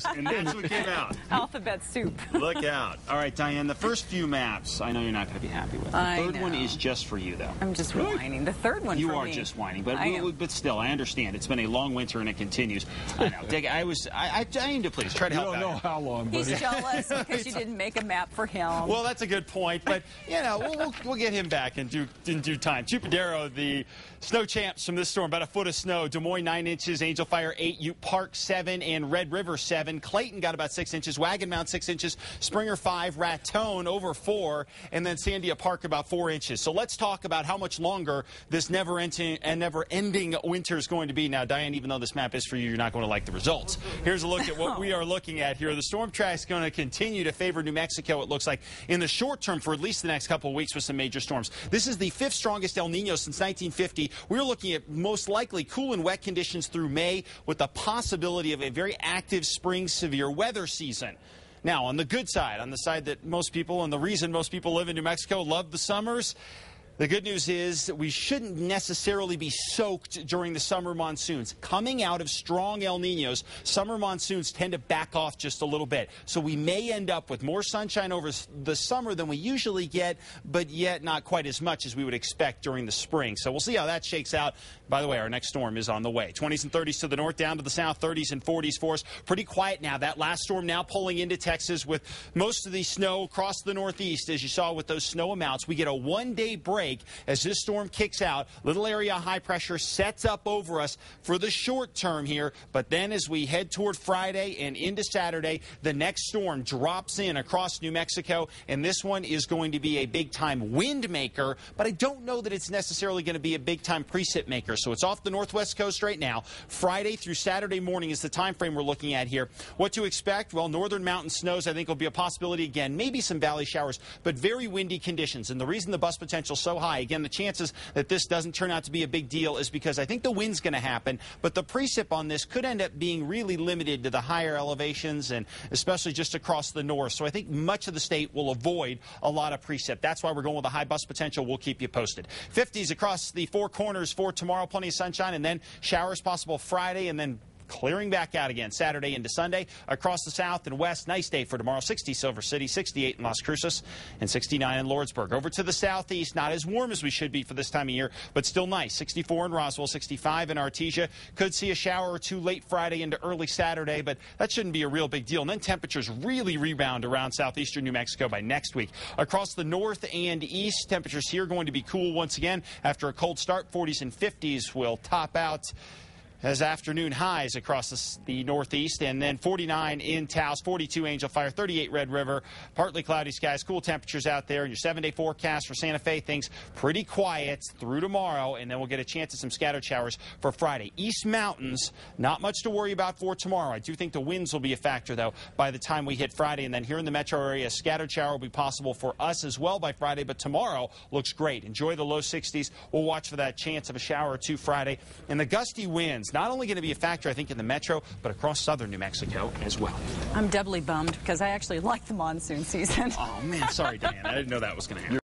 letters, and that's what came out. Alphabet soup. Look out. All right, Diane, the first few maps, I know you're not going to be happy with. The third one is just for you, though. I'm just whining. The third one for me. You are just whining, but still, I understand. It's been a long winter, and it continues. I know. Dick, I aim to please try to help out. You don't know how long, buddy. He's jealous because you didn't make a map for him. Well, that's a good point, but, you know, we'll get him back in due time. Chupadero, the snow champs from this storm, about a foot of snow. Des Moines, 9 inches. Angel Fire, 8. Ute Park, 7. And Red River, 7. Clayton got about 6 inches. Wagon Mount, 6 inches. Springer, 5. Raton, over 4. And then Sandia Park, about 4 inches. So let's talk about how much longer this never-ending winter is going to be. Now, Diane, even though this map is for you, you're not going to like the results. Here's a look at what we are looking at here. The storm track is going to continue to favor New Mexico, it looks like, in the short term for at least the next couple of weeks with some major storms. This is the 5th strongest El Nino since 1950. We're looking at most likely cool and wet conditions through May with the possibility of a very active spring severe weather season. Now, on the good side, on the side that most people, and the reason most people live in New Mexico, love the summers, the good news is we shouldn't necessarily be soaked during the summer monsoons. Coming out of strong El Niños, summer monsoons tend to back off just a little bit. So we may end up with more sunshine over the summer than we usually get, but yet not quite as much as we would expect during the spring. So we'll see how that shakes out. By the way, our next storm is on the way. 20s and 30s to the north, down to the south, 30s and 40s for us. Pretty quiet now. That last storm now pulling into Texas with most of the snow across the northeast, as you saw with those snow amounts. We get a one-day break as this storm kicks out. Little area of high pressure sets up over us for the short term here, but then as we head toward Friday and into Saturday, the next storm drops in across New Mexico, and this one is going to be a big-time wind maker, but I don't know that it's necessarily going to be a big-time precip maker. So it's off the northwest coast right now. Friday through Saturday morning is the time frame we're looking at here. What to expect? Well, northern mountain snows I think will be a possibility again, maybe some valley showers, but very windy conditions. And the reason the bust potential is so high, again, the chances that this doesn't turn out to be a big deal is because I think the wind's going to happen, but the precip on this could end up being really limited to the higher elevations and especially just across the north. So I think much of the state will avoid a lot of precip. That's why we're going with a high bust potential. We'll keep you posted. 50s across the four corners for tomorrow, plenty of sunshine, and then showers possible Friday, and then clearing back out again Saturday into Sunday. Across the south and west, nice day for tomorrow. 60 Silver City, 68 in Las Cruces, and 69 in Lordsburg. Over to the southeast, not as warm as we should be for this time of year, but still nice. 64 in Roswell, 65 in Artesia. Could see a shower or two late Friday into early Saturday, but that shouldn't be a real big deal. And then temperatures really rebound around southeastern New Mexico by next week. Across the north and east, temperatures here going to be cool once again. After a cold start, 40s and 50s will top out as afternoon highs across the northeast, and then 49 in Taos, 42 Angel Fire, 38 Red River, partly cloudy skies, cool temperatures out there. And your 7-day forecast for Santa Fe, things pretty quiet through tomorrow, and then we'll get a chance at some scattered showers for Friday. East Mountains, not much to worry about for tomorrow. I do think the winds will be a factor, though, by the time we hit Friday. And then here in the metro area, a scattered shower will be possible for us as well by Friday, but tomorrow looks great. Enjoy the low 60s. We'll watch for that chance of a shower or two Friday. And the gusty winds, not only going to be a factor, I think, in the metro, but across southern New Mexico as well. I'm doubly bummed because I actually like the monsoon season. Oh, man, sorry, Diana. I didn't know that was going to happen.